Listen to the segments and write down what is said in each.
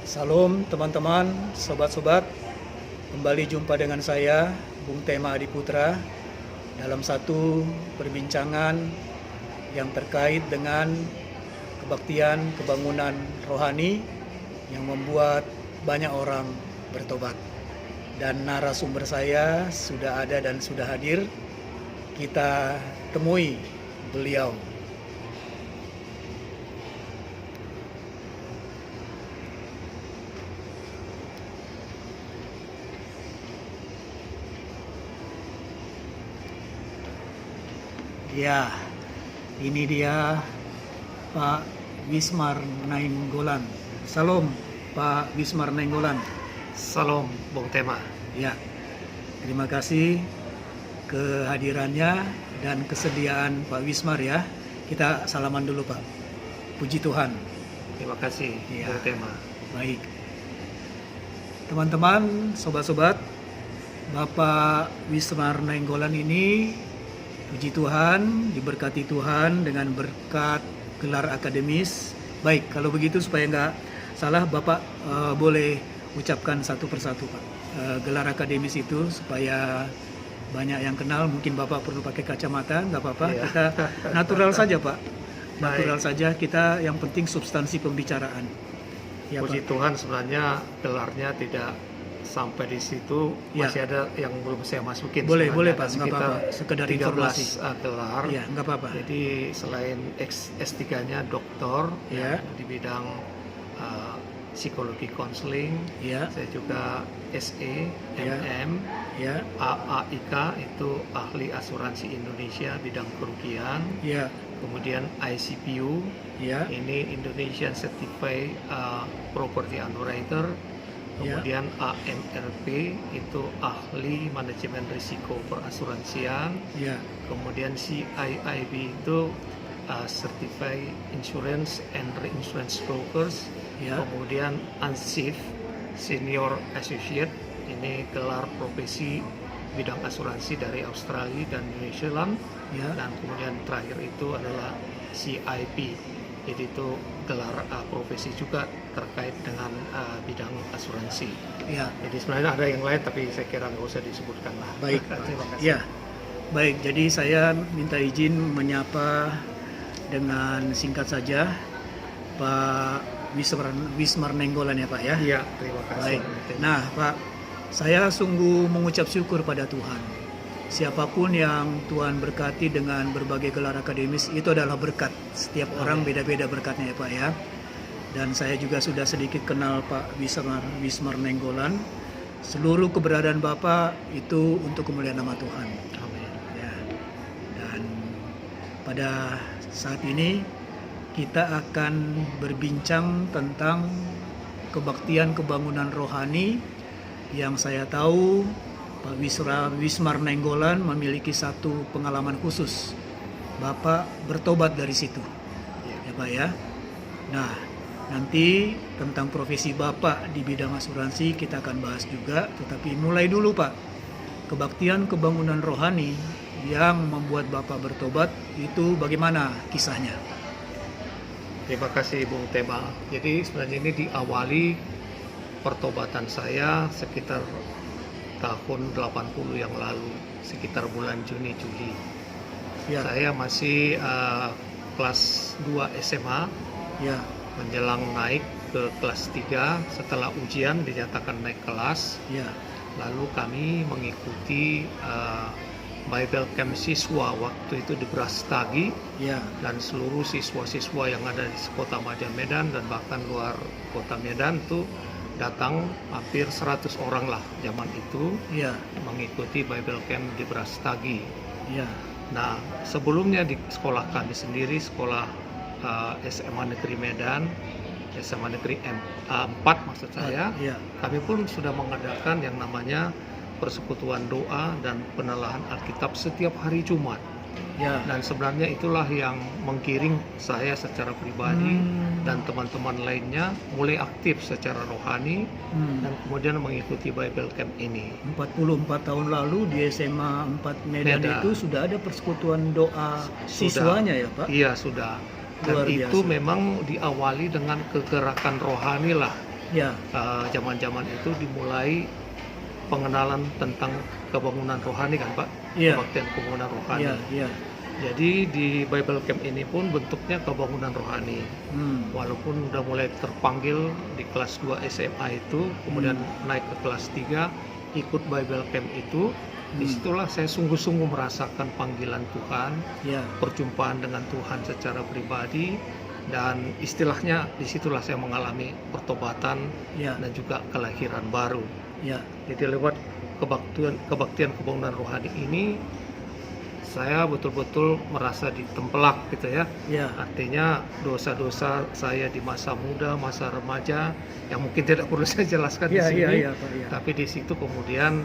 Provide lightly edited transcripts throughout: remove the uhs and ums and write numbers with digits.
Salam teman-teman, sobat-sobat. Kembali jumpa dengan saya, Bung Tema Adiputra, dalam satu perbincangan yang terkait dengan kebaktian kebangunan rohani yang membuat banyak orang bertobat. Dan narasumber saya sudah ada dan sudah hadir. Kita temui beliau. Ya, ini dia Pak Wismar Nainggolan. Salam Pak Wismar Nainggolan. Salam Bung Tema. Ya, terima kasih kehadirannya dan kesediaan Pak Wismar ya. Kita salaman dulu Pak. Puji Tuhan. Terima kasih Ya. Bung Tema. Baik. Teman-teman, sobat-sobat, Bapak Wismar Nainggolan ini puji Tuhan, diberkati Tuhan dengan berkat gelar akademis. Baik, kalau begitu supaya nggak salah, Bapak boleh ucapkan satu persatu Pak. Gelar akademis itu supaya banyak yang kenal. Mungkin Bapak perlu pakai kacamata, nggak apa-apa. Iya. Kita natural saja Pak. Natural Baik. saja, kita yang penting substansi pembicaraan. Ya, Puji Pak. Tuhan, sebenarnya gelarnya tidak sampai di situ, Ya. masih ada yang belum saya masukin. Boleh, Sebenarnya boleh ada Pak, nggak sekitar apa-apa. Sekedar 13 informasi. gelar. Ya, nggak apa-apa. Jadi selain S3-nya doktor Ya. di bidang psikologi konseling, Ya, saya juga SE, Ya. MM, ya, AAIK itu ahli asuransi Indonesia bidang kerugian. ya, Kemudian ICPU, ya, ini Indonesian Certified Property Underwriter. Ya. Kemudian AMRP itu ahli manajemen risiko perasuransian. ya, Kemudian CIIB itu Certified Insurance and Reinsurance Brokers. Ya. Kemudian ANSIF Senior Associate, ini gelar profesi bidang asuransi dari Australia dan New Zealand. ya. Dan kemudian terakhir itu adalah CIP, jadi itu gelar profesi juga terkait dengan bidang asuransi. Ya. Jadi sebenarnya ada yang lain tapi saya kira nggak usah disebutkan lah. Baik, Terima kasih. ya, baik. Jadi saya minta izin menyapa dengan singkat saja Pak Wismar Nainggolan ya Pak ya. Iya, terima kasih. Baik. Nah Pak, saya sungguh mengucap syukur pada Tuhan. Siapapun yang Tuhan berkati dengan berbagai gelar akademis itu adalah berkat. Setiap orang beda-beda berkatnya ya Pak ya. Dan saya juga sudah sedikit kenal Pak Wismar Nainggolan. Seluruh keberadaan Bapak itu untuk kemuliaan nama Tuhan. Amin. Ya. Dan pada saat ini kita akan berbincang tentang kebaktian kebangunan rohani yang saya tahu Pak Wismar Nainggolan memiliki satu pengalaman khusus. Bapak bertobat dari situ. Ya Pak ya. Nah, nanti tentang profesi Bapak di bidang asuransi kita akan bahas juga, tetapi mulai dulu Pak. Kebaktian kebangunan rohani yang membuat Bapak bertobat itu bagaimana kisahnya? Terima kasih Bung Tema. Jadi sebenarnya ini diawali pertobatan saya sekitar tahun 80 yang lalu, sekitar bulan Juni Juli. Ya, Saya masih kelas 2 SMA, ya, menjelang naik ke kelas 3 setelah ujian dinyatakan naik kelas. ya, Lalu kami mengikuti Bible Camp siswa waktu itu di Brastagi, ya, dan seluruh siswa-siswa yang ada di kota Madya Medan dan bahkan luar kota Medan itu datang hampir 100 orang lah zaman itu ya, mengikuti Bible Camp di Brastagi. ya, Nah, sebelumnya di sekolah kami sendiri, sekolah SMA Negeri Medan, SMA Negeri 4 maksud saya, ya, kami pun sudah mengadakan yang namanya persekutuan doa dan penelahan Alkitab setiap hari Jumat. ya. Dan sebenarnya itulah yang menggiring saya secara pribadi dan teman-teman lainnya mulai aktif secara rohani dan kemudian mengikuti Bible Camp ini. 44 tahun lalu di SMA 4 Medan Medan. itu sudah ada persekutuan doa Sudah. siswanya ya Pak? Iya, sudah. Dan Luar itu biasa. memang diawali dengan kegerakan rohani lah Ya, Zaman-zaman itu dimulai pengenalan tentang kebangunan rohani kan Pak, Iya. kebaktian kebangunan rohani. ya, ya. Jadi di Bible Camp ini pun bentuknya kebangunan rohani. Walaupun udah mulai terpanggil di kelas 2 SMA itu, kemudian naik ke kelas 3 ikut Bible Camp itu, disitulah saya sungguh-sungguh merasakan panggilan Tuhan, Ya, perjumpaan dengan Tuhan secara pribadi, dan istilahnya disitulah saya mengalami pertobatan ya, dan juga kelahiran baru. ya, Jadi lewat kebaktian kebangunan rohani ini, saya betul-betul merasa ditempelak gitu ya. ya, Artinya dosa-dosa saya di masa muda, masa remaja, yang mungkin tidak perlu saya jelaskan di ya, sini. ya, ya, Pak, ya. Tapi di situ kemudian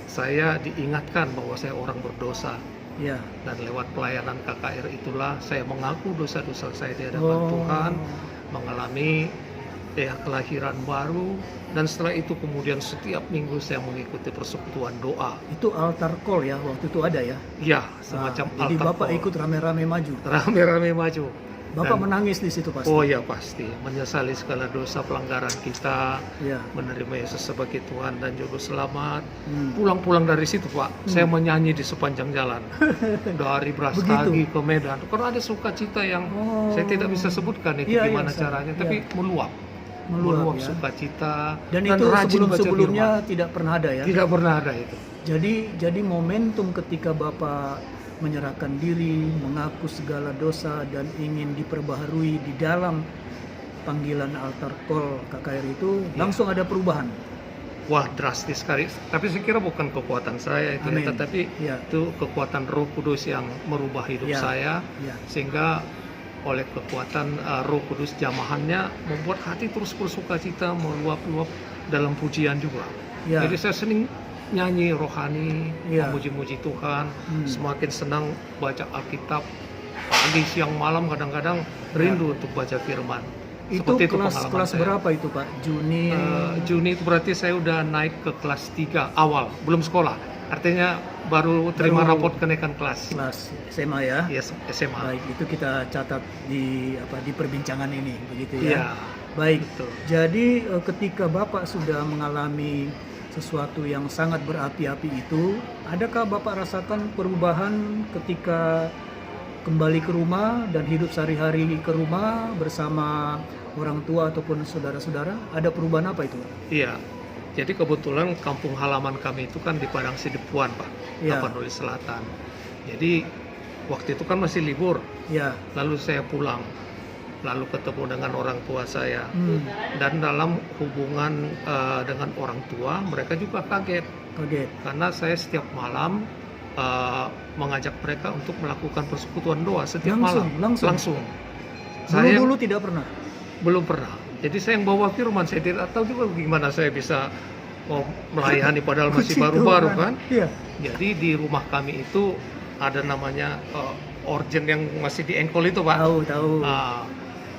saya diingatkan bahwa saya orang berdosa. Ya. Dan lewat pelayanan KKR itulah saya mengaku dosa-dosa saya di hadapan Tuhan, mengalami kelahiran baru, dan setelah itu kemudian setiap minggu saya mengikuti persekutuan doa. Itu altar call ya, waktu itu ada ya. Ya, semacam Jadi altar Bapak call. ikut rame-rame maju. Rame-rame maju. Bapak Dan- menangis di situ pasti. Oh ya pasti, menyesali segala dosa pelanggaran kita, Ya. menerima Yesus sebagai Tuhan dan Juru Selamat. Hmm. Pulang-pulang dari situ Pak, saya menyanyi di sepanjang jalan. Dari Brastagi ke Medan. Karena ada sukacita yang Oh. saya tidak bisa sebutkan itu Iya, iya, gimana Ustaz. caranya, Iya. tapi meluap Meluap ya. sukacita Dan itu rajin baca sebelum-sebelumnya tidak pernah ada ya. firman. Tidak pernah ada itu. Jadi momentum ketika Bapak menyerahkan diri, mengaku segala dosa dan ingin diperbaharui di dalam panggilan altar call KKR itu langsung ada perubahan. Wah drastis sekali. Tapi saya kira bukan kekuatan saya itu, Amin. ya, tetapi Ya. itu kekuatan Roh Kudus yang merubah hidup Ya. saya, Ya. sehingga oleh kekuatan Roh Kudus jamahannya membuat hati terus bersukacita, meluap-luap dalam pujian juga. Ya. Jadi saya sering nyanyi rohani, Ya. memuji-muji Tuhan, semakin senang baca Alkitab, pagi, siang, malam, kadang-kadang rindu untuk baca firman. Itu Seperti kelas pengalaman saya. berapa itu Pak? Juni. Juni itu berarti saya udah naik ke kelas 3 awal, belum sekolah. Artinya baru terima Baru- raport kenaikan kelas. Kelas SMA ya. Ya, SMA. Baik, itu kita catat di perbincangan ini begitu ya. Iya, Baik. betul. Jadi ketika Bapak sudah mengalami sesuatu yang sangat berapi-api itu, adakah Bapak rasakan perubahan ketika kembali ke rumah dan hidup sehari-hari ke rumah bersama orang tua ataupun saudara-saudara? Ada perubahan apa itu, Pak? Iya. Jadi kebetulan kampung halaman kami itu kan di Padang Sidipuan, Pak. Iya. Tapanuli Selatan. Jadi waktu itu kan masih libur, Ya. lalu saya pulang. Lalu ketemu dengan orang tua saya. Hmm, Dan dalam hubungan dengan orang tua, mereka juga kaget. kaget. Karena saya setiap malam mengajak mereka untuk melakukan persekutuan doa setiap Langsung, malam. langsung. Saya Dulu tidak pernah. belum pernah. Jadi saya yang bawa firman, saya tidak tahu juga gimana saya bisa melayani padahal masih Puji baru-baru Tuhan. kan. Iya. Jadi di rumah kami itu ada namanya organ yang masih di engkol itu Pak. Tahu.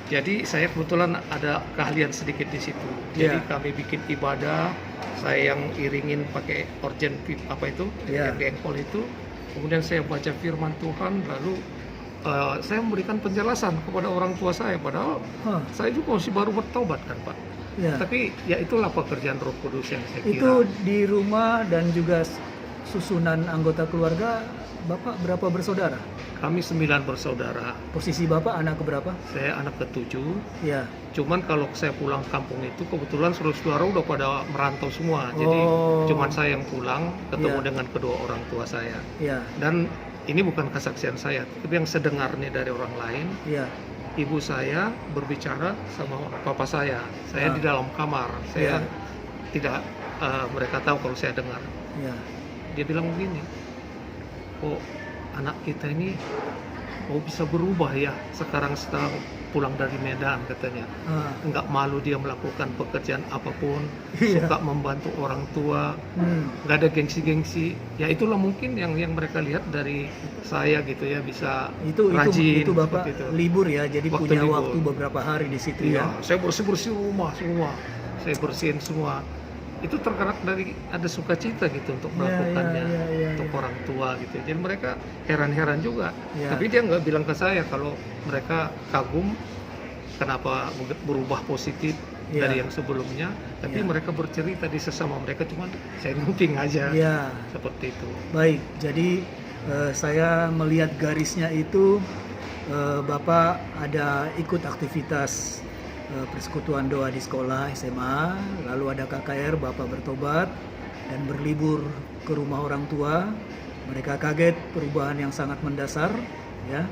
Jadi saya kebetulan ada keahlian sedikit di situ. Jadi Iya. kami bikin ibadah, saya yang iringin pakai organ apa itu, Iya. yang di engkol itu. Kemudian saya baca firman Tuhan, lalu saya memberikan penjelasan kepada orang tua saya. Padahal Hah, saya juga masih baru bertobat kan Pak. ya. Tapi ya itulah pekerjaan Roh Kudus yang saya kira. Itu di rumah dan juga susunan anggota keluarga, Bapak berapa bersaudara? Kami 9 bersaudara. Posisi Bapak anak keberapa? Saya anak ke-7. Ya. Cuman kalau saya pulang kampung itu kebetulan saudara-saudara udah pada merantau semua. Jadi Oh. cuman saya yang pulang ketemu Iya. dengan kedua orang tua saya. Ya. Dan ini bukan kesaksian saya, tapi yang sedengarnya dari orang lain. Ya. Ibu saya berbicara sama papa saya. Saya di dalam kamar. Saya Iya. tidak mereka tahu kalau saya dengar. Ya. Dia bilang begini, kok anak kita ini bisa berubah ya sekarang setelah pulang dari Medan katanya. Ah. Nggak malu dia melakukan pekerjaan apapun, Iya. suka membantu orang tua, Hmm. nggak ada gengsi-gengsi. Ya itulah mungkin yang mereka lihat dari saya gitu ya, bisa Itu rajin Bapak seperti itu. libur ya, jadi Waktu punya libur. waktu beberapa hari di situ Iya, ya. saya bersih-bersih rumah semua. Saya bersihin semua. Itu tergerak dari ada sukacita gitu untuk Iya, melakukannya iya, untuk iya. orang tua gitu. Jadi mereka heran-heran juga. Iya. Tapi dia nggak bilang ke saya kalau mereka kagum kenapa berubah positif Iya. dari yang sebelumnya, tapi Iya. mereka bercerita di sesama mereka, cuman saya numping aja Ya, seperti itu. baik. Jadi saya melihat garisnya itu Bapak ada ikut aktivitas persekutuan doa di sekolah SMA, lalu ada KKR, Bapak bertobat dan berlibur ke rumah orang tua. Mereka kaget perubahan yang sangat mendasar, ya.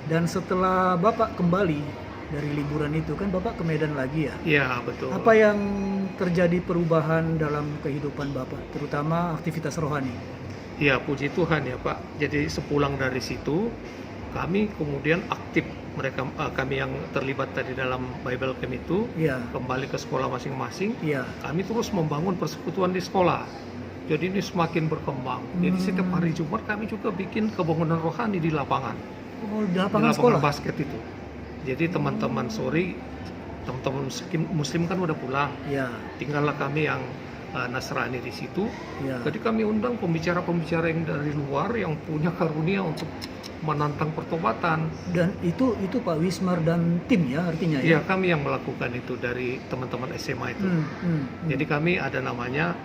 Dan setelah Bapak kembali dari liburan itu kan Bapak ke Medan lagi ya. Iya, betul. Apa yang terjadi perubahan dalam kehidupan Bapak, terutama aktivitas rohani? Ya, puji Tuhan ya Pak. Jadi sepulang dari situ, kami kemudian aktif, kami yang terlibat tadi dalam Bible Camp itu Iya, kembali ke sekolah masing-masing. iya. Kami terus membangun persekutuan di sekolah. Jadi ini semakin berkembang. Jadi setiap hari Jumat kami juga bikin kebangunan rohani di lapangan. Oh, di Di lapangan lapangan sekolah? basket itu. Jadi teman-teman sore, teman-teman Muslim kan udah pulang. Iya, Tinggallah kami yang Nasrani di situ. iya. Jadi kami undang pembicara-pembicara yang dari luar yang punya karunia untuk menantang pertobatan. Dan itu Pak Wismar dan tim ya artinya Ya, ya? kami yang melakukan itu dari teman-teman SMA itu. Hmm. Jadi kami ada namanya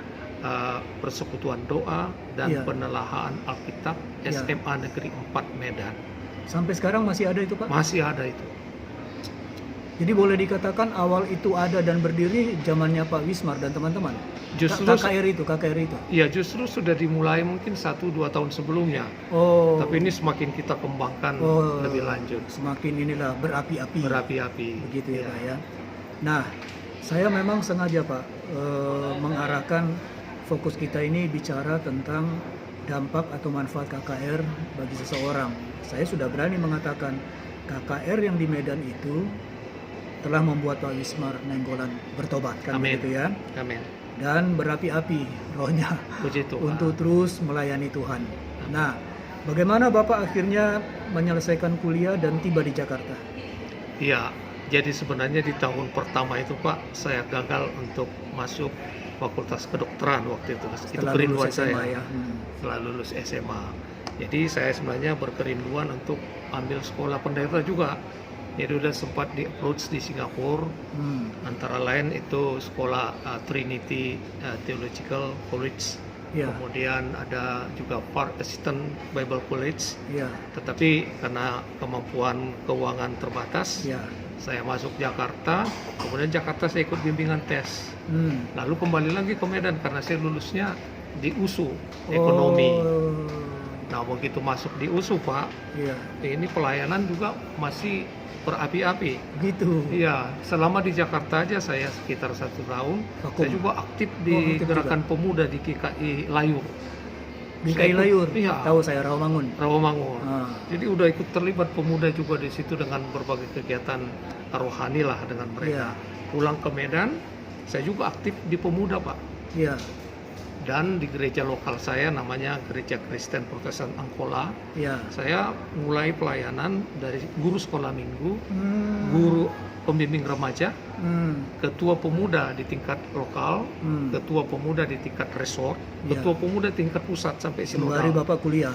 persekutuan doa dan Iya. penelahaan Alkitab Iya. SMA Negeri 4 Medan. Sampai sekarang masih ada itu Pak? Masih ada itu. Jadi boleh dikatakan awal itu ada dan berdiri zamannya Pak Wismar dan teman-teman? Justru KKR itu? ya justru sudah dimulai mungkin 1-2 tahun sebelumnya. Oh. Tapi ini semakin kita kembangkan Oh, lebih lanjut. semakin inilah berapi-api. Berapi-api. Begitu ya Iya. Pak ya. Nah, saya memang sengaja Pak mengarahkan fokus kita ini bicara tentang dampak atau manfaat KKR bagi seseorang. Saya sudah berani mengatakan KKR yang di Medan itu telah membuat Pak Wismar Nainggolan bertobat kan Amin. begitu ya, Amin. dan berapi-api rohnya Puji Tuhan. untuk terus melayani Tuhan. Nah, bagaimana Bapak akhirnya menyelesaikan kuliah dan tiba di Jakarta? Iya, jadi sebenarnya di tahun pertama itu Pak, saya gagal untuk masuk Fakultas Kedokteran waktu itu. Itu Setelah kerinduan lulus SMA saya. ya. Setelah lulus SMA. Jadi saya sebenarnya berkerinduan untuk ambil sekolah pendeta juga. Jadi udah sempat di approach di Singapura. Hmm. Antara lain itu sekolah Trinity Theological College. Ya, Kemudian ada juga Park Assistant Bible College. ya, Tetapi karena kemampuan keuangan terbatas, ya. saya masuk Jakarta. Kemudian Jakarta saya ikut bimbingan tes. Hmm. Lalu kembali lagi ke Medan karena saya lulusnya di USU ekonomi. Oh, Nah begitu masuk di USU Pak, iya, ini pelayanan juga masih berapi-api. gitu. Iya, selama di Jakarta aja saya sekitar 1 tahun. Vakum. Saya juga aktif di Oh, aktif gerakan pemuda di GKI Layur. Di Saya KI ikut- Layur, Iya, tahu saya Rawamangun. Rawamangun. Ah, Jadi udah ikut terlibat pemuda juga di situ dengan berbagai kegiatan rohani lah dengan mereka. Pulang ke Medan, saya juga aktif di pemuda Pak. iya, Dan di gereja lokal saya namanya Gereja Kristen Protestan Angkola. iya. Saya mulai pelayanan dari guru sekolah minggu, Hmm, guru pembimbing remaja, hmm, ketua pemuda di tingkat lokal, hmm. ketua pemuda di tingkat resort, Iya. ketua pemuda tingkat pusat sampai Sembari sinodal Bapak kuliah.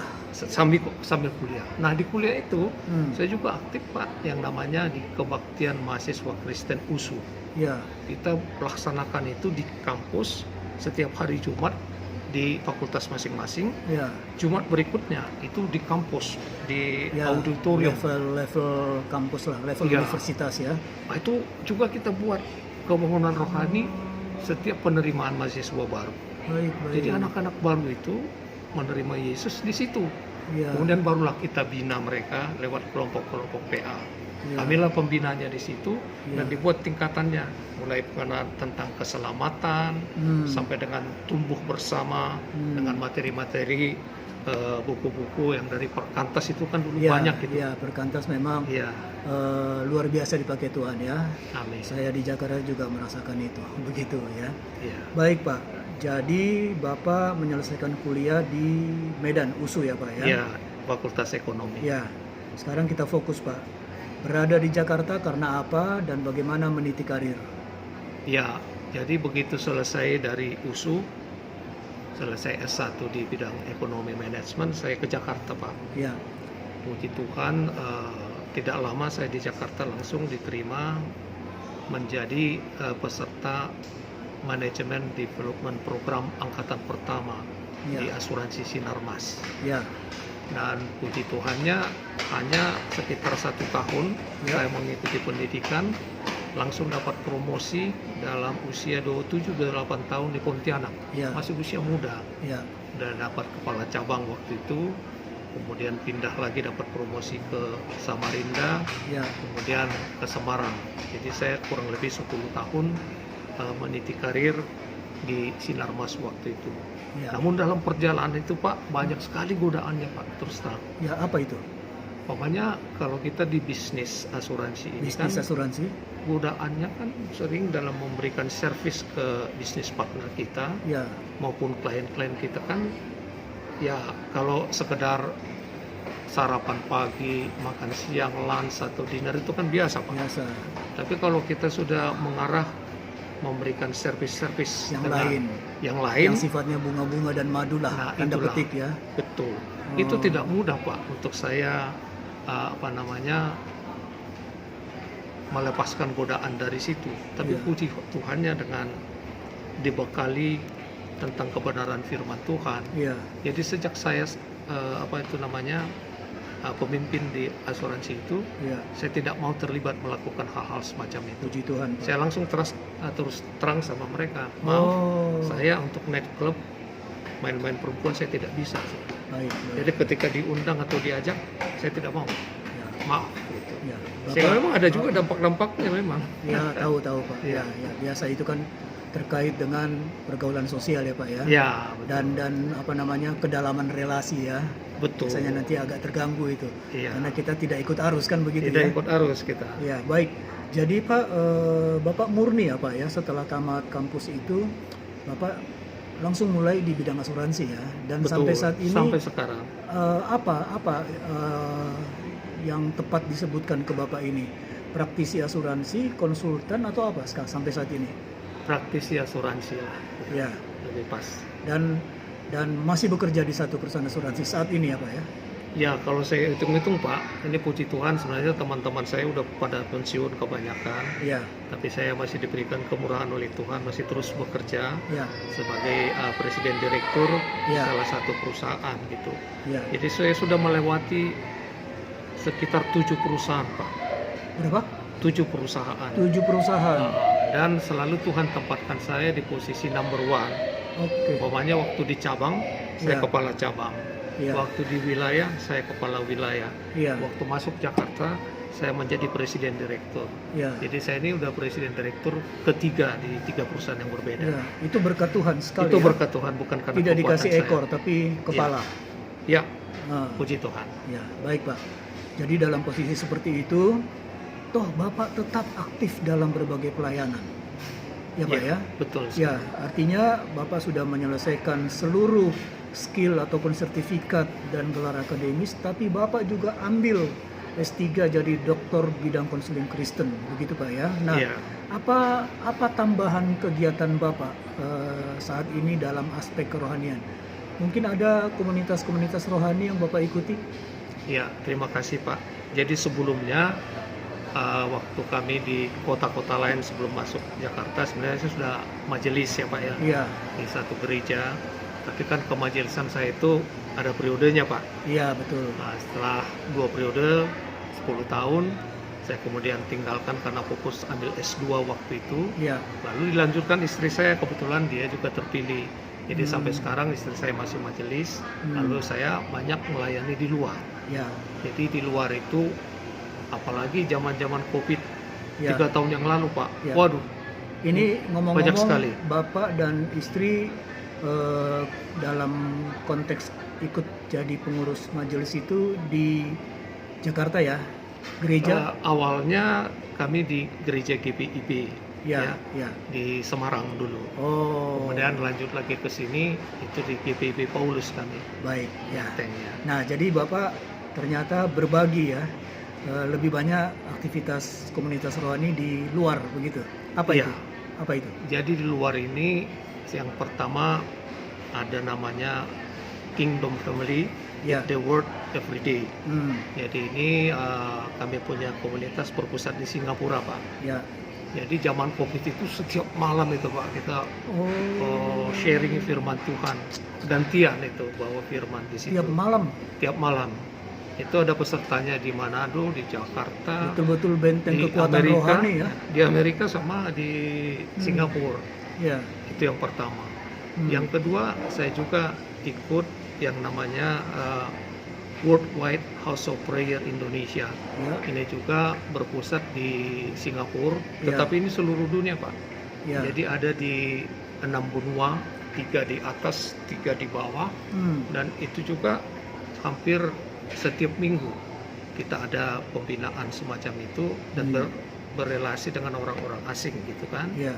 sambil kuliah. Nah di kuliah itu Hmm. saya juga aktif Pak yang namanya di kebaktian mahasiswa Kristen USU. Iya, Kita laksanakan itu di kampus setiap hari Jumat di fakultas masing-masing. iya. Jumat berikutnya itu di kampus di Ya, auditorium. level kampus lah, level Iya. universitas ya. Nah, itu juga kita buat kebangunan rohani setiap penerimaan mahasiswa baru. Baik, baik. Jadi anak-anak baru itu menerima Yesus di situ. Iya, Kemudian barulah kita bina mereka lewat kelompok-kelompok PA. iya. Kamilah pembinanya di situ Iya. dan dibuat tingkatannya, mulai pengenalan tentang keselamatan Hmm. sampai dengan tumbuh bersama Hmm. dengan materi-materi buku-buku yang dari Perkantas itu kan dulu Iya, banyak gitu. iya, Perkantas memang Iya, luar biasa dipakai Tuhan ya. amin. Saya di Jakarta juga merasakan itu, begitu ya. Iya. Baik Pak, jadi Bapak menyelesaikan kuliah di Medan, USU ya Pak ya? Iya, Fakultas Ekonomi. Ya, sekarang kita fokus Pak. Berada di Jakarta karena apa dan bagaimana meniti karir? Ya, jadi begitu selesai dari USU, selesai S1 di bidang ekonomi manajemen, saya ke Jakarta Pak. Ya, Puji Tuhan, tidak lama saya di Jakarta langsung diterima menjadi peserta manajemen development program angkatan pertama Ya. di asuransi Sinarmas. Ya. Dan puji Tuhannya hanya sekitar 1 tahun Ya. saya mengikuti pendidikan, langsung dapat promosi dalam usia 27-28 tahun di Pontianak. Ya. Masih usia muda. Ya. Udah dapat kepala cabang waktu itu, kemudian pindah lagi dapat promosi ke Samarinda, Ya. kemudian ke Semarang. Jadi saya kurang lebih 10 tahun meniti karir di Sinarmas waktu itu. Ya. Namun dalam perjalanan itu Pak, banyak sekali godaannya Pak, terus terang. Ya, apa itu? Pokoknya kalau kita di bisnis asuransi ini Bisnis kan, asuransi? godaannya kan sering dalam memberikan servis ke bisnis partner kita Ya. maupun klien-klien kita kan, ya kalau sekedar sarapan pagi, makan siang, lunch atau dinner itu kan biasa Pak. Biasa. Tapi kalau kita sudah mengarah memberikan servis-servis Yang dengan lain. yang lain, Yang sifatnya bunga-bunga dan madu lah, Nah, tanda itulah. petik ya. betul. Oh. Itu tidak mudah Pak untuk saya melepaskan godaan dari situ. Tapi Iya. puji Tuhannya dengan dibekali tentang kebenaran firman Tuhan. Iya. Jadi sejak saya pemimpin di asuransi itu, Iya. saya tidak mau terlibat melakukan hal-hal semacam itu. Puji Tuhan, Pak. Saya langsung terus terang sama mereka, maaf, Oh. saya untuk night club main-main perempuan saya tidak bisa. Baik, baik. Jadi ketika diundang atau diajak, saya tidak mau. Ya. Maaf gitu. Ya. Sehingga memang ada juga dampak-dampaknya memang. Ya, tahu Pak. Iya. Ya, ya, biasa itu kan terkait dengan pergaulan sosial ya, Pak ya. Ya, betul. Dan kedalaman relasi ya. Betul. Biasanya nanti agak terganggu itu. Iya. Karena kita tidak ikut arus kan begitu Tidak ya. ikut arus kita. Ya, baik. Jadi Pak, Bapak murni ya Pak ya, setelah tamat kampus itu Bapak langsung mulai di bidang asuransi ya. Dan Betul. sampai saat ini Sampai sekarang. apa yang tepat disebutkan ke Bapak ini? Praktisi asuransi, konsultan atau apa sampai saat ini? Praktisi asuransi lah. Ya. Lebih pas. Dan masih bekerja di satu perusahaan asuransi saat ini ya Pak ya? Ya, kalau saya hitung-hitung Pak, ini puji Tuhan sebenarnya teman-teman saya udah pada pensiun kebanyakan. Ya. Tapi saya masih diberikan kemurahan oleh Tuhan, masih terus bekerja Ya. sebagai presiden direktur Ya. salah satu perusahaan gitu. Ya. Jadi saya sudah melewati sekitar 7 perusahaan Pak. Berapa? 7 perusahaan. 7 perusahaan. Dan selalu Tuhan tempatkan saya di posisi number 1. Oke. Umpamanya waktu di cabang, saya Ya. kepala cabang. Ya. Waktu di wilayah, saya kepala wilayah. Ya. Waktu masuk Jakarta, saya menjadi presiden direktur. Ya. Jadi saya ini udah presiden direktur ketiga di 3 perusahaan yang berbeda. Ya. Itu berkat Tuhan sekali. Itu ya? berkat Tuhan, bukan karena Tidak kekuatan dikasih saya. ekor tapi kepala. Ya, Ah, puji Tuhan. ya, baik Pak. Jadi dalam posisi seperti itu, toh Bapak tetap aktif dalam berbagai pelayanan. Ya Pak ya? Betul. sekali. Ya, artinya Bapak sudah menyelesaikan seluruh skill ataupun sertifikat dan gelar akademis, tapi Bapak juga ambil S3 jadi doktor bidang konseling Kristen, begitu Pak ya? Nah, Iya. apa tambahan kegiatan Bapak saat ini dalam aspek kerohanian? Mungkin ada komunitas-komunitas rohani yang Bapak ikuti? Ya, terima kasih Pak. Jadi sebelumnya waktu kami di kota-kota lain sebelum masuk Jakarta, sebenarnya saya sudah majelis ya Pak ya, Iya, di satu gereja. Tapi kan kemajelisan saya itu ada periodenya Pak. iya betul. Nah, setelah 2 periode 10 tahun, saya kemudian tinggalkan karena fokus ambil S2 waktu itu. Iya, Lalu dilanjutkan istri saya, kebetulan dia juga terpilih. Jadi Hmm. sampai sekarang istri saya masih majelis. Hmm. Lalu saya banyak melayani di luar. iya, Jadi di luar itu, apalagi zaman-zaman COVID iya. 3 tahun yang lalu Pak. Ya. Waduh, Ini banyak ngomong-ngomong, sekali. Bapak dan istri dalam konteks ikut jadi pengurus majelis itu di Jakarta ya, gereja? awalnya kami di gereja GPIB Ya, ya. di Semarang dulu. Oh, Kemudian lanjut lagi ke sini, itu di GPIB Paulus kami. baik ya. Tengnya. Nah, jadi Bapak ternyata berbagi ya, lebih banyak aktivitas komunitas rohani di luar begitu. Apa Iya. itu? Apa itu? Jadi di luar ini, yang pertama ada namanya Kingdom Family, Ya. The Word Every Day. Hmm, Jadi ini kami punya komunitas berpusat di Singapura Pak. ya, Jadi zaman COVID itu setiap malam itu Pak kita sharing firman Tuhan, gantian itu bawa firman di situ. Tiap malam. Tiap malam. Itu ada pesertanya di Manado, di Jakarta, Betul-betul benteng di kekuatan Amerika, rohani ya. di Amerika sama di Singapura. Ya. Itu yang pertama. Hmm. Yang kedua, saya juga ikut yang namanya Worldwide House of Prayer Indonesia. Ya. Ini juga berpusat di Singapura, Ya. tetapi ini seluruh dunia Pak. Ya. Jadi ada di 6 benua, 3 di atas, 3 di bawah, Hmm. dan itu juga hampir setiap minggu kita ada pembinaan semacam itu dan berrelasi dengan orang-orang asing gitu kan. Ya.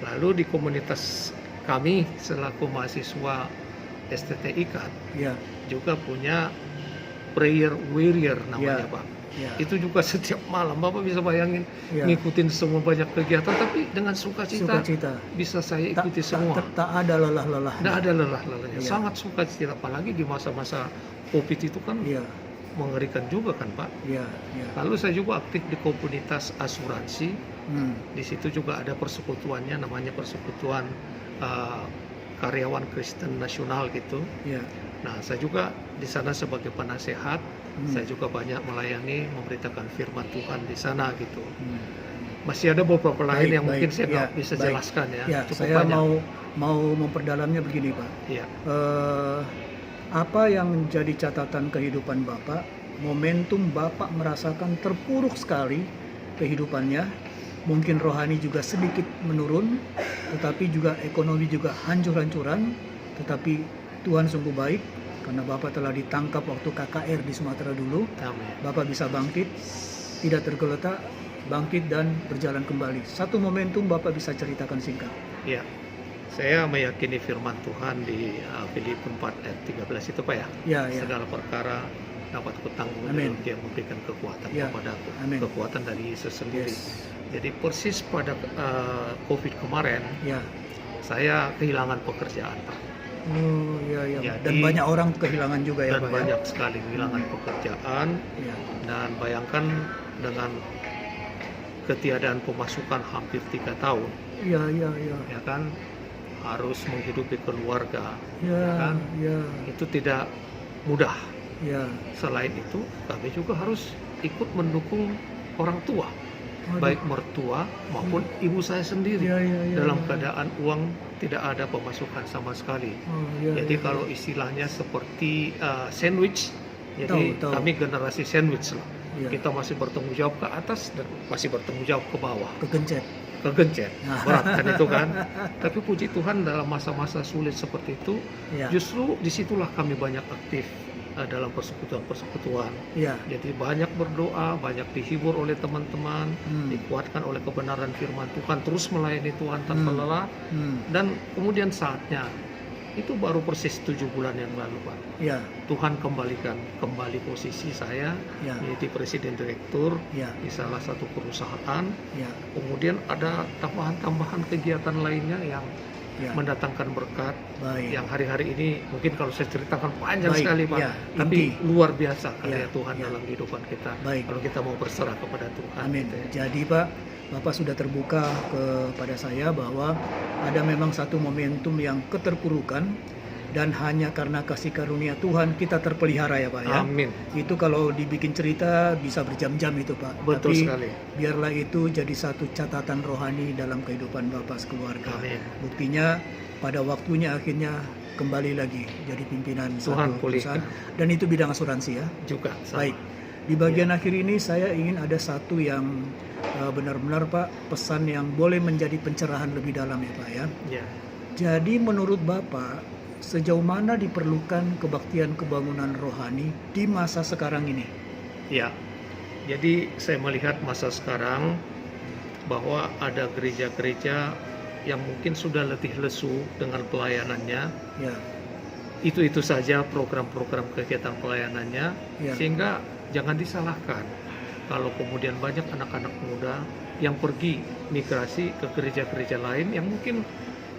Lalu di komunitas kami selaku mahasiswa STTIK Ya. juga punya prayer warrior namanya Ya. Pak. Ya. Itu juga setiap malam Bapak bisa bayangin Ya. ngikutin semua banyak kegiatan, tapi dengan sukacita Sukacita. bisa saya ikuti semua. Tak ada lelah-lelah. Tidak ada lelah-lelahnya, Ya. sangat sukacita, apalagi di masa-masa COVID itu kan Ya. mengerikan juga kan Pak. Ya. Ya. Lalu saya juga aktif di komunitas asuransi. Hmm. Di situ juga ada persekutuannya, namanya persekutuan karyawan Kristen Nasional gitu. Ya. Nah, saya juga di sana sebagai penasehat. Saya juga banyak melayani, memberitakan firman Tuhan di sana gitu. Hmm. Masih ada beberapa lain yang Baik, mungkin saya ya, nggak bisa baik. jelaskan ya. Ya, Cukup saya banyak. mau memperdalamnya begini Pak. Iya. Apa yang menjadi catatan kehidupan Bapak? Momentum Bapak merasakan terpuruk sekali kehidupannya, mungkin rohani juga sedikit menurun, tetapi juga ekonomi juga hancur-hancuran, tetapi Tuhan sungguh baik karena Bapak telah ditangkap waktu KKR di Sumatera dulu. Amin. Bapak bisa bangkit, tidak tergeletak, bangkit dan berjalan kembali. Satu momentum Bapak bisa ceritakan singkat. Iya. Saya meyakini firman Tuhan di Filipi 4 ayat 13 itu Pak ya. Ya, ya. Segala perkara dapat kutanggung Amin. dalam Dia memberikan kekuatan Ya. kepadaku. Amin. Kekuatan dari Yesus sendiri. Yes. Jadi persis pada COVID kemarin, Ya. saya kehilangan pekerjaan Pak. Oh, ya, ya. Jadi- Dan banyak orang kehilangan juga ya, Dan Pak. banyak sekali kehilangan pekerjaan, Ya. dan bayangkan dengan ketiadaan pemasukan hampir 3 tahun, Ya, ya, ya. ya kan, harus menghidupi keluarga, Ya, kan? ya, Itu tidak mudah. ya. Selain itu, kami juga harus ikut mendukung orang tua, Aduh. baik mertua maupun ibu saya sendiri. Ya, ya, ya, Dalam ya. keadaan uang tidak ada pemasukan sama sekali. Oh, ya, Jadi ya, kalau istilahnya seperti sandwich, jadi Tahu. kami generasi sandwich lah. ya. Kita masih bertanggung jawab ke atas dan masih bertanggung jawab ke bawah, Kegencet. kegencet, berat kan itu kan. Tapi puji Tuhan dalam masa-masa sulit seperti itu, Ya. justru disitulah kami banyak aktif dalam persekutuan-persekutuan. Ya. Jadi banyak berdoa, banyak dihibur oleh teman-teman, Hmm. dikuatkan oleh kebenaran firman Tuhan, terus melayani Tuhan tanpa lelah. Hmm. Dan kemudian saatnya, itu baru persis 7 bulan yang lalu Pak, Ya. Tuhan kembalikan kembali posisi saya Ya. menjadi presiden direktur Ya. di salah satu perusahaan. Ya. Kemudian ada tambahan-tambahan kegiatan lainnya yang Ya. mendatangkan berkat, Baik. yang hari-hari ini mungkin kalau saya ceritakan panjang Baik, sekali Pak, ya, tapi inti. luar biasa karya Ya, Tuhan ya. dalam kehidupan kita. Baik. Kalau kita mau berserah kepada Tuhan. Amin. gitu ya. Jadi Pak, Bapak sudah terbuka kepada saya bahwa ada memang satu momentum yang keterpurukan dan hanya karena kasih karunia Tuhan kita terpelihara ya Pak ya. Amin. Itu kalau dibikin cerita bisa berjam-jam itu Pak. Betul Tapi sekali. biarlah itu jadi satu catatan rohani dalam kehidupan Bapak sekeluarga. Amin. Buktinya pada waktunya akhirnya kembali lagi jadi pimpinan Tuhan satu perusahaan. pulihkan. Dan itu bidang asuransi ya. Juga sama. Baik. Di bagian akhir ini saya ingin ada satu yang benar-benar Pak, pesan yang boleh menjadi pencerahan lebih dalam ya Pak ya. Ya. Jadi menurut Bapak, sejauh mana diperlukan kebaktian kebangunan rohani di masa sekarang ini? Ya. Jadi saya melihat masa sekarang bahwa ada gereja-gereja yang mungkin sudah letih lesu dengan pelayanannya. Ya. Itu saja program-program kegiatan pelayanannya, Ya. sehingga jangan disalahkan kalau kemudian banyak anak-anak muda yang pergi migrasi ke gereja-gereja lain yang mungkin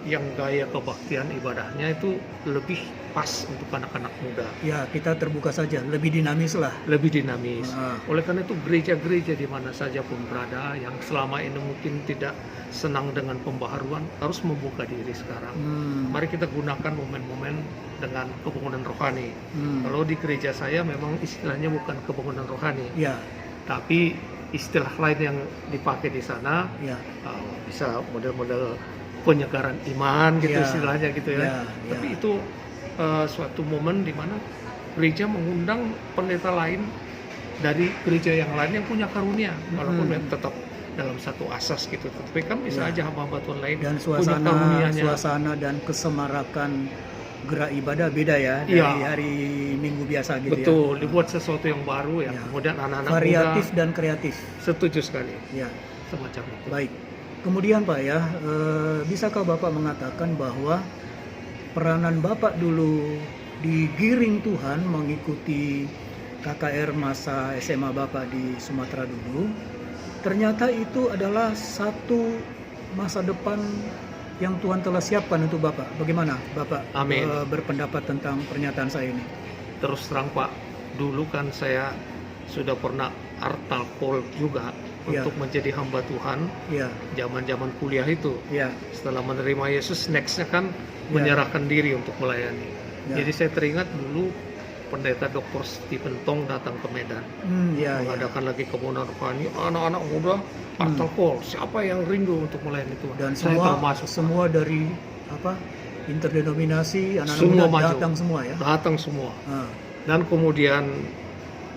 yang gaya kebaktian ibadahnya itu lebih pas untuk anak-anak muda, Ya, kita terbuka saja, lebih dinamis lah. lebih dinamis. Ah. Oleh karena itu gereja-gereja di mana saja pun berada yang selama ini mungkin tidak senang dengan pembaharuan harus membuka diri sekarang. Hmm. Mari kita gunakan momen-momen dengan kebangunan rohani. Hmm. Kalau di gereja saya memang istilahnya bukan kebangunan rohani, Ya, tapi istilah lain yang dipakai di sana ya, bisa model-model penyegaran iman gitu Ya, istilahnya gitu ya. ya, Tapi ya. itu suatu momen di mana gereja mengundang pendeta lain dari gereja yang lain yang punya karunia, walaupun tetap dalam satu asas gitu. Tapi kan bisa Ya. aja hamba-hamba Tuhan lain Dan punya karunianya. suasana dan kesemarakan gerak ibadah beda ya dari Iya. hari Minggu biasa gitu Betul, ya. dibuat sesuatu yang baru ya. Ya. Kemudian anak-anak Variatif muda dan kreatif. setuju sekali Ya, semacam itu. baik. Kemudian Pak ya, bisakah Bapak mengatakan bahwa peranan Bapak dulu digiring Tuhan mengikuti KKR masa SMA Bapak di Sumatera dulu, ternyata itu adalah satu masa depan yang Tuhan telah siapkan untuk Bapak. Bagaimana Bapak Amin. berpendapat tentang pernyataan saya ini? Terus terang Pak, dulu kan saya sudah pernah artalkol juga Ya. untuk menjadi hamba Tuhan Ya, zaman-zaman kuliah itu. ya, Setelah menerima Yesus, nextnya kan Ya. menyerahkan diri untuk melayani. Ya. Jadi saya teringat dulu pendeta Dr. Stephen Tong datang ke Medan, ya, ya, mengadakan lagi kebangunan rohani, anak-anak muda artalkol, siapa yang rindu untuk melayani Tuhan? dan Saya semua termasuk. semua dari apa interdenominasi anak-anak Semua muda maju. datang semua ya. Datang semua. Ah, Dan kemudian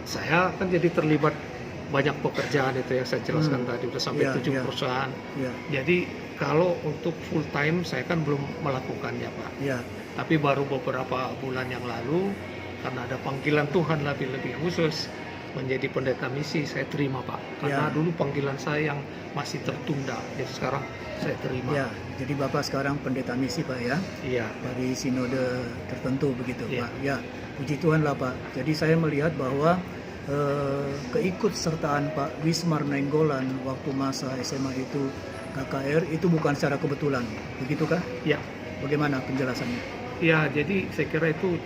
saya kan jadi terlibat banyak pekerjaan itu yang saya jelaskan tadi, udah sampai Ya, 7 ya. perusahaan. ya, Jadi kalau untuk full time saya kan belum melakukannya Pak. ya, Tapi baru beberapa bulan yang lalu karena ada panggilan Tuhan lebih khusus menjadi pendeta misi, saya terima Pak. Karena Ya. dulu panggilan saya yang masih tertunda, jadi sekarang saya terima. ya. Jadi Bapak sekarang pendeta misi Pak ya, Iya. dari sinode tertentu begitu Iya. Pak. Ya, puji Tuhan lah Pak. Jadi saya melihat bahwa keikutsertaan Pak Wismar Nainggolan waktu masa SMA itu KKR itu bukan secara kebetulan, begitukah? Ya. Bagaimana penjelasannya? Ya, jadi saya kira itu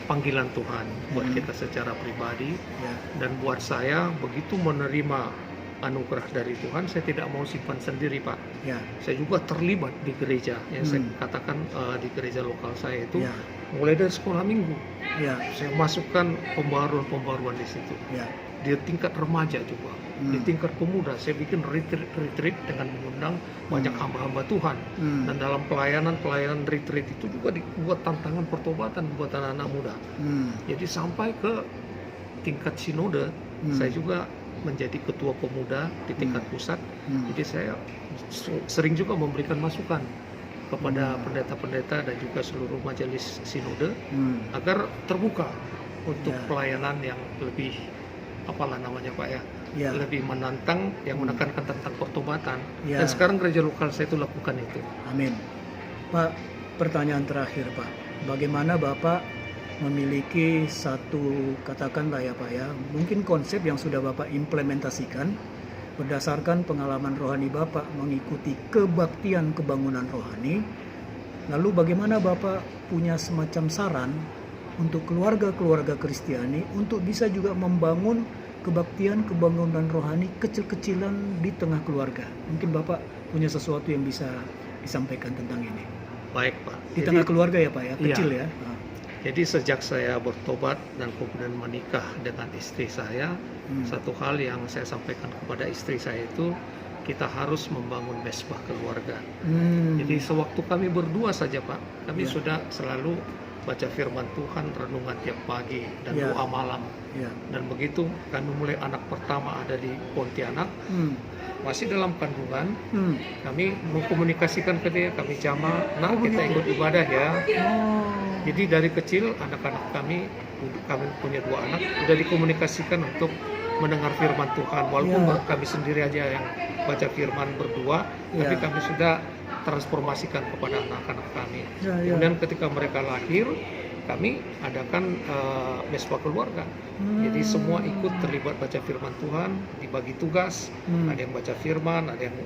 panggilan Tuhan buat Hmm. kita secara pribadi. Ya, Dan buat saya begitu menerima anugerah dari Tuhan, saya tidak mau simpan sendiri Pak. ya, Saya juga terlibat di gereja yang saya Hmm. katakan di gereja lokal saya itu ya, mulai dari sekolah minggu. ya, Saya masukkan pembaruan-pembaruan di situ. ya. Di tingkat remaja juga, di tingkat pemuda saya bikin retreat dengan mengundang banyak hamba-hamba Tuhan. Hmm. Dan dalam pelayanan retreat itu juga dibuat tantangan pertobatan buat anak-anak muda. Hmm. Jadi sampai ke tingkat sinode, saya juga menjadi ketua pemuda di tingkat pusat. Hmm. Jadi saya sering juga memberikan masukan kepada pendeta-pendeta dan juga seluruh majelis sinode Hmm. agar terbuka untuk Ya. pelayanan yang lebih apalah namanya Pak ya, Ya. lebih menantang, yang menekankan tentang pertobatan. Ya. Dan sekarang gereja lokal saya itu lakukan itu. Amin. Pak, pertanyaan terakhir Pak. Bagaimana Bapak memiliki satu, katakanlah ya Pak ya, mungkin konsep yang sudah Bapak implementasikan berdasarkan pengalaman rohani Bapak mengikuti kebaktian kebangunan rohani. Lalu bagaimana Bapak punya semacam saran untuk keluarga-keluarga Kristiani untuk bisa juga membangun kebaktian kebangunan rohani kecil-kecilan di tengah keluarga? Mungkin Bapak punya sesuatu yang bisa disampaikan tentang ini. Baik Pak. Di tengah keluarga ya Pak ya, kecil Iya. ya. Jadi sejak saya bertobat dan kemudian menikah dengan istri saya, satu hal yang saya sampaikan kepada istri saya itu, kita harus membangun mesbah keluarga. Jadi sewaktu kami berdua saja Pak, kami Ya. sudah selalu baca firman Tuhan, renungan tiap pagi dan Ya. doa malam. Ya. Dan begitu kami mulai anak pertama ada di Pontianak, masih dalam kandungan, kami mengkomunikasikan ke dia, kami jamaah, nah kita ikut ibadah ya. Jadi dari kecil anak-anak kami punya 2 anak, udah dikomunikasikan untuk mendengar firman Tuhan. Walaupun Ya. kami sendiri aja yang baca firman berdua, Ya. tapi kami sudah transformasikan kepada anak-anak kami. Ya, ya. Kemudian ketika mereka lahir, kami adakan mesbah keluarga. Jadi semua ikut terlibat baca firman Tuhan, dibagi tugas, ada yang baca firman, ada yang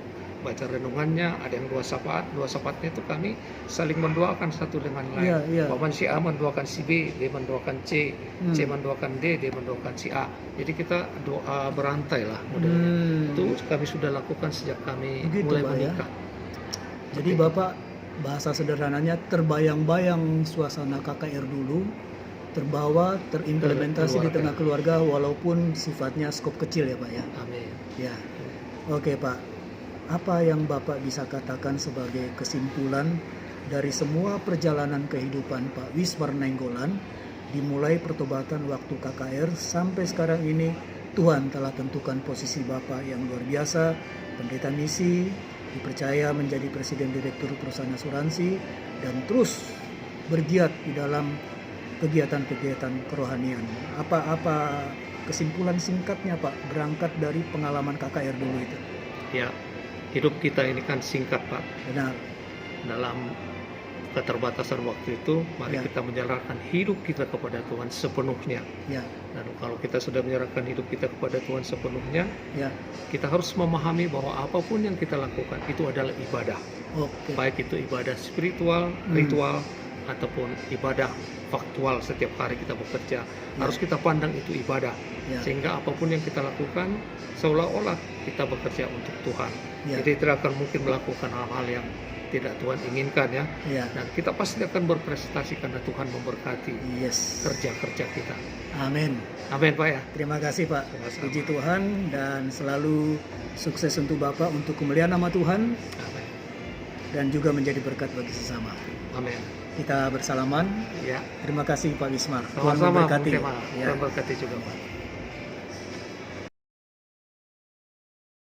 baca renungannya, ada yang dua sapaatnya itu kami saling mendoakan satu dengan lain. Iya, iya. Paman si A mendoakan si B, D mendoakan C, C mendoakan D, D mendoakan si A. Jadi kita doa berantai lah modelnya. Itu kami sudah lakukan sejak kami Begitu, mulai Pak, ya. menikah. Jadi Bapak, bahasa sederhananya terbayang-bayang suasana KKR dulu, terbawa, terimplementasi di tengah keluarga walaupun sifatnya skop kecil ya Pak ya. Amin. Ya. Oke Pak. Apa yang Bapak bisa katakan sebagai kesimpulan dari semua perjalanan kehidupan Pak Wismar Nainggolan, dimulai pertobatan waktu KKR sampai sekarang ini, Tuhan telah tentukan posisi Bapak yang luar biasa, pendeta misi, dipercaya menjadi presiden direktur perusahaan asuransi, dan terus bergiat di dalam kegiatan-kegiatan kerohanian. Apa kesimpulan singkatnya Pak, berangkat dari pengalaman KKR dulu itu? Ya, hidup kita ini kan singkat Pak. Benar. Dalam keterbatasan waktu itu, mari Ya. kita menyerahkan hidup kita kepada Tuhan sepenuhnya. Ya, Dan kalau kita sudah menyerahkan hidup kita kepada Tuhan sepenuhnya, ya. kita harus memahami bahwa apapun yang kita lakukan itu adalah ibadah. Oke. Baik itu ibadah spiritual, ritual, ataupun ibadah faktual setiap hari kita bekerja. Harus kita pandang itu ibadah. Ya. Sehingga apapun yang kita lakukan, seolah-olah kita bekerja untuk Tuhan. Ya. Jadi tidak akan mungkin melakukan hal-hal yang tidak Tuhan inginkan ya. Ya. Dan kita pasti akan berprestasi karena Tuhan memberkati Yes. kerja-kerja kita. Amin. Amin Pak ya. Terima kasih Pak. Sama-sama. Puji Tuhan dan selalu sukses untuk Bapak untuk kemuliaan nama Tuhan Amin. dan juga menjadi berkat bagi sesama. Amin. Kita bersalaman. Ya. Terima kasih Pak Wismar. Tuhan Sama-sama. memberkati. Bung Tema. Ya. Tuhan berkati juga Pak.